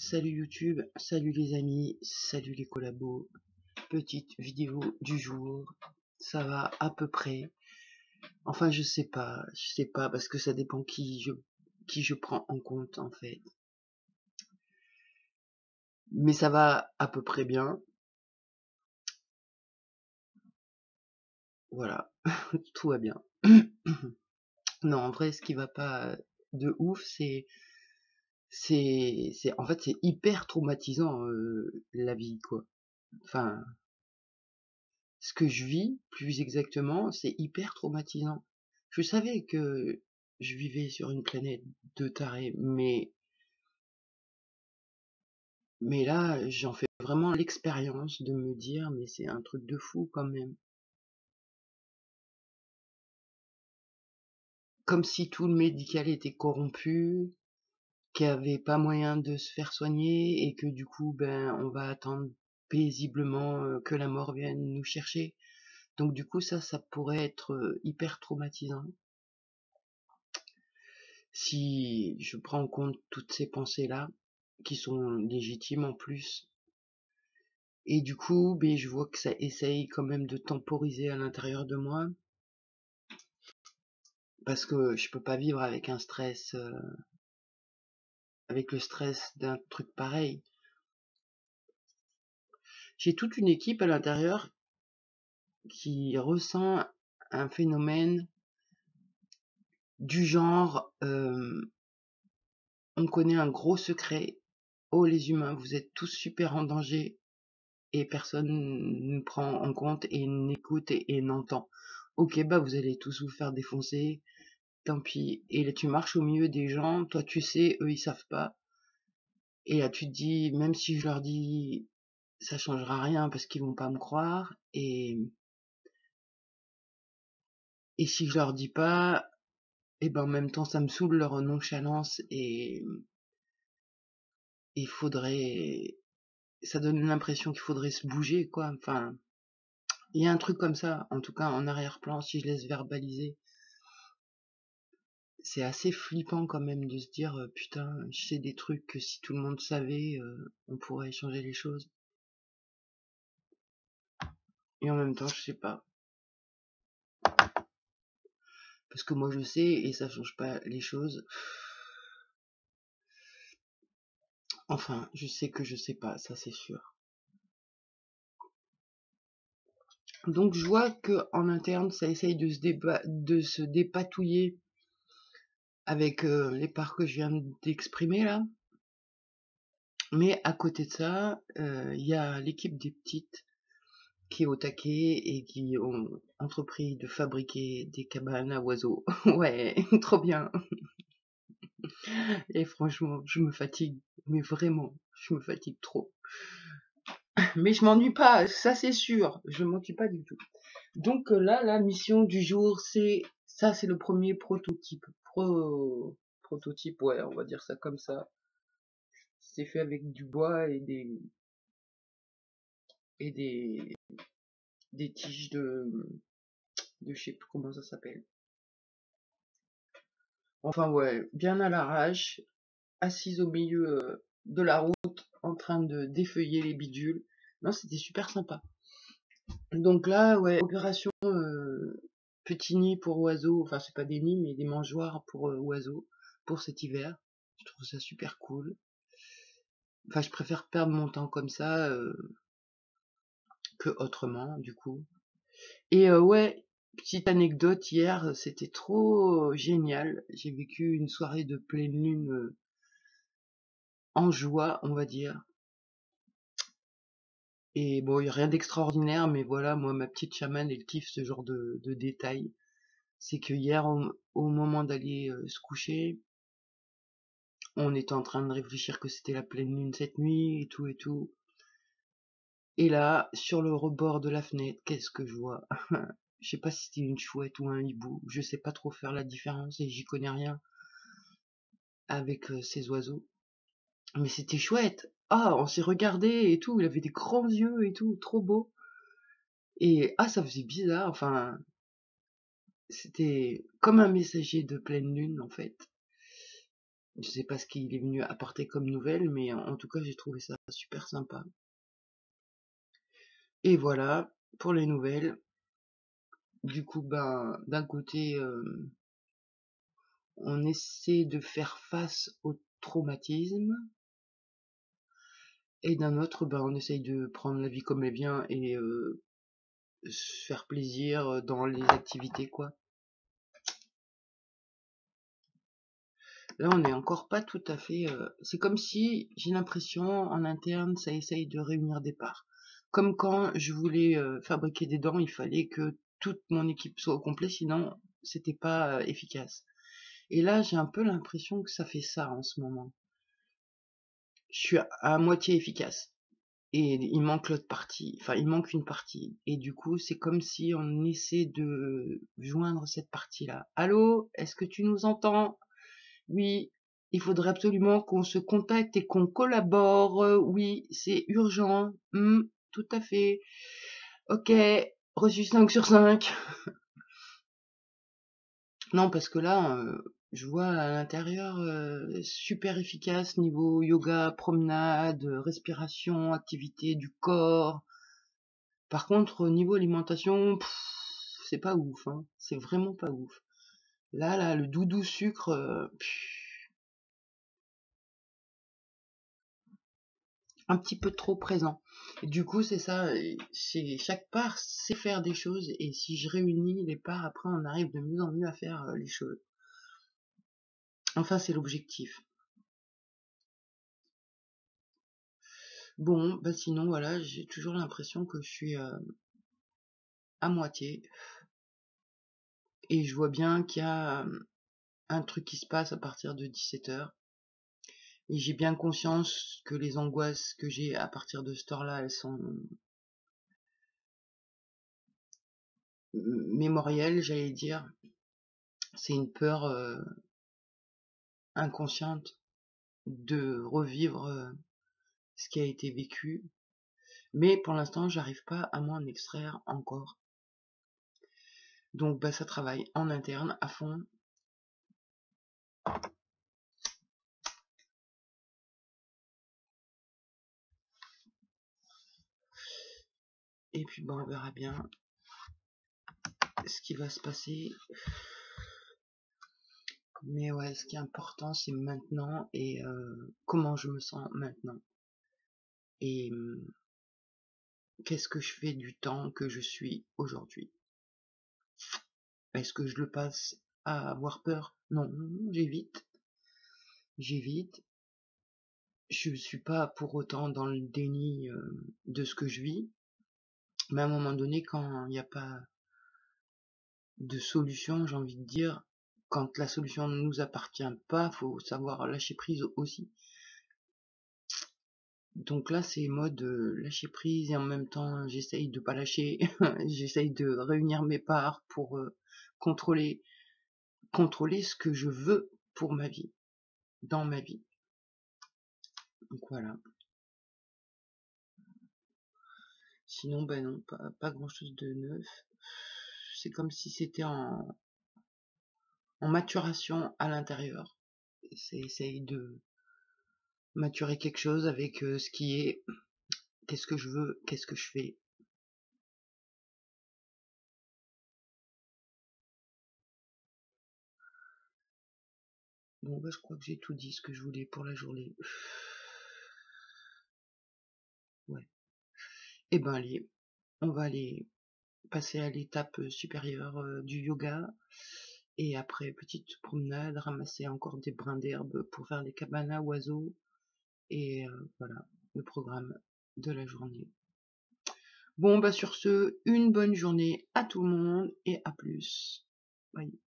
Salut YouTube, salut les amis, salut les collabos. Petite vidéo du jour. Ça va à peu près. Enfin, je sais pas parce que ça dépend qui je prends en compte en fait. Mais ça va à peu près bien. Voilà, tout va bien. Non, en vrai, ce qui va pas de ouf, en fait, c'est hyper traumatisant la vie quoi. Enfin, ce que je vis, plus exactement, c'est hyper traumatisant. Je savais que je vivais sur une planète de tarés, mais là, j'en fais vraiment l'expérience de me dire, mais c'est un truc de fou quand même. Comme si tout le médical était corrompu, qu'il n'y avait pas moyen de se faire soigner et que du coup, ben, on va attendre paisiblement que la mort vienne nous chercher. Donc du coup, ça pourrait être hyper traumatisant. Si je prends en compte toutes ces pensées-là, qui sont légitimes en plus, et du coup, ben, je vois que ça essaye quand même de temporiser à l'intérieur de moi, parce que je peux pas vivre avec un stress, avec le stress d'un truc pareil. J'ai toute une équipe à l'intérieur qui ressent un phénomène du genre, on connaît un gros secret, oh les humains, vous êtes tous super en danger, et personne ne prend en compte et n'écoute et n'entend. Ok, bah vous allez tous vous faire défoncer, tant pis. Et là tu marches au milieu des gens, toi tu sais, eux ils savent pas. Et là tu te dis, même si je leur dis, ça changera rien parce qu'ils vont pas me croire. Et si je leur dis pas, et ben en même temps ça me saoule leur nonchalance et il faudrait, ça donne l'impression qu'il faudrait se bouger quoi. Enfin, il y a un truc comme ça, en tout cas en arrière-plan, si je laisse verbaliser. C'est assez flippant quand même de se dire putain, je sais des trucs que si tout le monde savait, on pourrait changer les choses. Et en même temps, je sais pas. Parce que moi je sais et ça change pas les choses. Enfin, je sais que je sais pas, ça c'est sûr. Donc je vois que en interne, ça essaye de se dépatouiller avec les parts que je viens d'exprimer là. Mais à côté de ça, il y a l'équipe des petites qui est au taquet et qui ont entrepris de fabriquer des cabanes à oiseaux. Ouais, trop bien. Et franchement, je me fatigue, mais vraiment, je me fatigue trop. Mais je m'ennuie pas, ça c'est sûr, je m'ennuie pas du tout. Donc là, la mission du jour, c'est ça, c'est le premier prototype. Prototype, ouais, on va dire ça comme ça. C'est fait avec du bois et des tiges de je sais plus comment ça s'appelle. Enfin ouais, bien à l'arrache, assise au milieu de la route en train de défeuiller les bidules. Non, c'était super sympa. Donc là, ouais, opération petit nid pour oiseaux, enfin c'est pas des nids mais des mangeoires pour oiseaux pour cet hiver. Je trouve ça super cool. Enfin, je préfère perdre mon temps comme ça que autrement, du coup. Et ouais, petite anecdote, hier, c'était trop génial. J'ai vécu une soirée de pleine lune en joie, on va dire. Et bon, il n'y a rien d'extraordinaire, mais voilà, moi, ma petite chamane, elle kiffe ce genre de détails. C'est que hier, au moment d'aller se coucher, on était en train de réfléchir que c'était la pleine lune cette nuit, et tout, et tout. Et là, sur le rebord de la fenêtre, qu'est-ce que je vois? Je sais pas si c'était une chouette ou un hibou, je sais pas trop faire la différence et j'y connais rien avec ces oiseaux. Mais c'était chouette! Ah, on s'est regardé et tout, il avait des grands yeux et tout, trop beau. Et ah, ça faisait bizarre, enfin, c'était comme un messager de pleine lune en fait. Je sais pas ce qu'il est venu apporter comme nouvelle, mais en tout cas j'ai trouvé ça super sympa. Et voilà pour les nouvelles. Du coup, ben, d'un côté, on essaie de faire face au traumatisme, et d'un autre, ben, on essaye de prendre la vie comme elle vient et se faire plaisir dans les activités, quoi. Là, on n'est encore pas tout à fait. C'est comme si j'ai l'impression en interne, ça essaye de réunir des parts. Comme quand je voulais fabriquer des dents, il fallait que toute mon équipe soit au complet, sinon c'était pas efficace. Et là, j'ai un peu l'impression que ça fait ça en ce moment. Je suis à moitié efficace. Et il manque l'autre partie, enfin il manque une partie. Et du coup, c'est comme si on essaie de joindre cette partie-là. Allô, est-ce que tu nous entends? Oui, il faudrait absolument qu'on se contacte et qu'on collabore. Oui, c'est urgent. Tout à fait. Ok, reçu 5 sur 5. Non, parce que là, je vois à l'intérieur super efficace niveau yoga, promenade, respiration, activité du corps. Par contre, au niveau alimentation, c'est pas ouf, hein. C'est vraiment pas ouf. Là, le doudou sucre, un petit peu trop présent. Et du coup, c'est ça, c'est chaque part sait faire des choses, et si je réunis les parts, après on arrive de mieux en mieux à faire les choses. Enfin, c'est l'objectif. Bon, bah sinon, voilà, j'ai toujours l'impression que je suis à moitié, et je vois bien qu'il y a un truc qui se passe à partir de 17h. Et j'ai bien conscience que les angoisses que j'ai à partir de cette heure-là, elles sont mémorielles, j'allais dire. C'est une peur inconsciente de revivre ce qui a été vécu. Mais pour l'instant, j'arrive pas à m'en extraire encore. Donc bah ça travaille en interne à fond. Et puis bah on verra bien ce qui va se passer. Mais ouais, ce qui est important, c'est maintenant et comment je me sens maintenant. Et qu'est-ce que je fais du temps que je suis aujourd'hui? Est-ce que je le passe à avoir peur? Non, j'évite. J'évite. Je suis pas pour autant dans le déni de ce que je vis. Mais à un moment donné, quand il n'y a pas de solution, j'ai envie de dire, quand la solution ne nous appartient pas, faut savoir lâcher prise aussi. Donc là, c'est mode lâcher prise et en même temps, j'essaye de pas lâcher. J'essaye de réunir mes parts pour contrôler ce que je veux pour ma vie, dans ma vie. Donc voilà. Sinon, ben non, pas grand chose de neuf. C'est comme si c'était en maturation à l'intérieur. Essaye de maturer quelque chose avec ce qui est, qu'est-ce que je veux, qu'est-ce que je fais. Bon, bah, je crois que j'ai tout dit ce que je voulais pour la journée. Ouais. Et ben allez, on va aller passer à l'étape supérieure du yoga. Et après, petite promenade, ramasser encore des brins d'herbe pour faire des cabanes à oiseaux. Et voilà, le programme de la journée. Bon, bah sur ce, une bonne journée à tout le monde et à plus. Bye.